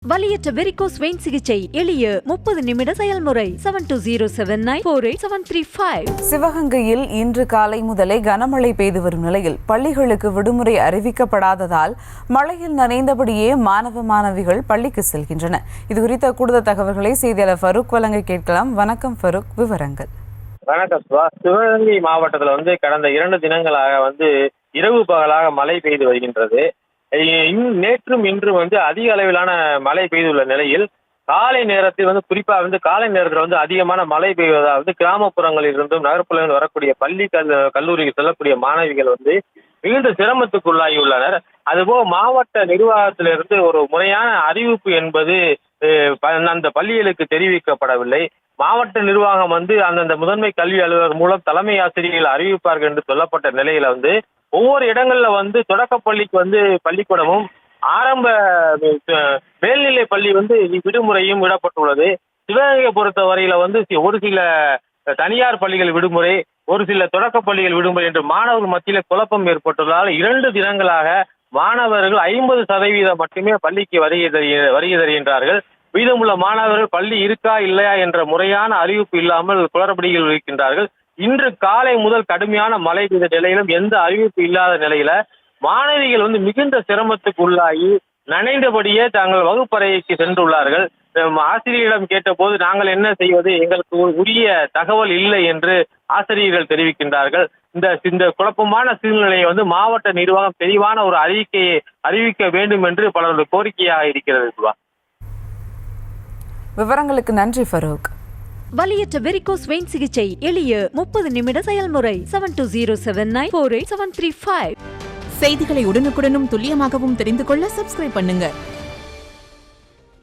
வலியற்ற varicose vein சிகிச்சை எளிய 30 நிமிட செயல்முறை 7207948735. சிவகங்கையில் இன்று காலை முதலே கனமழை பெய்து வரும் நிலையில் பள்ளிகளுக்கு விடுமுறை அறிவிக்கப்படாததால் மழையில் நனைந்தபடியே மாணவ மாணவிகள் பள்ளிக்கு செல்கின்றனர். இதுகுறித்த கூடுதல் தகவல்களை செய்தியாளர் ஃபருக் வழங்க கேட்கலாம். வணக்கம் ஃபருக், விவரங்கள். வணக்கம் சுவா. சிவகங்கை மாவட்டத்தில் கடந்த 2 தினங்களாக இரவு பகலாக மழை பெய்து வருகின்றது. நேற்றும் இன்று அதிக அளவிலான மழை பெய்துள்ள நிலையில் காலை நேரத்தில் குறிப்பாக காலை நேரத்தில் அதிகமான மழை பெய்வதால் கிராமப்புறங்களில் இருந்தும் நகர்ப்புறங்களில் வரக்கூடிய பள்ளி கல்லூரிக்கு செல்லக்கூடிய மாணவிகள் மிகுந்த சிரமத்துக்குள்ளாகியுள்ளனர். அதுபோல் மாவட்ட நிர்வாகத்திலிருந்து ஒரு முறையான அறிவிப்பு என்பது அந்த பள்ளிகளுக்கு தெரிவிக்கப்படவில்லை. மாவட்ட நிர்வாகம் அந்தந்த முதன்மை கல்வி அலுவலர் மூலம் தலைமை ஆசிரியர்கள் அறிவிப்பார்கள் என்று சொல்லப்பட்ட நிலையில ஒவ்வொரு இடங்கள்ல தொடக்க பள்ளிக்கு பள்ளிக்கூடமும் ஆரம்ப மேல்நிலை பள்ளி விடுமுறையும் விடப்பட்டுள்ளது. சிவகங்கையை பொறுத்த வரையில ஒரு சில தனியார் பள்ளிகள் விடுமுறை, ஒரு சில தொடக்க பள்ளிகள் விடுமுறை என்று மாணவர்கள் மத்தியில குழப்பம் ஏற்பட்டுள்ளதால் 2 தினங்களாக மாணவர்கள் 50% மட்டுமே பள்ளிக்கு வருகை தருகின்றார்கள். மீதமுள்ள மாணவர்கள் பள்ளி இருக்கா இல்லையா என்ற முறையான அறிவிப்பு இல்லாமல் குளறுபடிகள் இருக்கின்றார்கள். இன்று காலை முதல் கடுமையான மழை பெய்த நிலையிலும் எந்த அறிவிப்பு இல்லாத நிலையில மாணவிகள் மிகுந்த சிரமத்துக்கு உள்ளாகி நனைந்தபடியே தாங்கள் வகுப்பறைக்கு சென்றுள்ளார்கள். ஆசிரியரிடம் கேட்டபோது நாங்கள் என்ன செய்வது, எங்களுக்கு உரிய தகவல் இல்லை என்று ஆசிரியர்கள் தெரிவிக்கின்றார்கள். இந்த குழப்பமான சூழ்நிலையை மாவட்ட நிர்வாகம் தெளிவான ஒரு அறிக்கையை அறிவிக்க வேண்டும் என்று பலருடைய கோரிக்கையாக இருக்கிறது. விவரங்களுக்கு நன்றி ஃபருக். வலியற்ற வெரிகோஸ் வெயின் சிகிச்சை எளிய 30 நிமிட செயல்முறை 7207948735. செய்திகளை உடனுக்குடனும் துல்லியமாகவும் தெரிந்து கொள்ள சப்ஸ்கிரைப் பண்ணுங்க.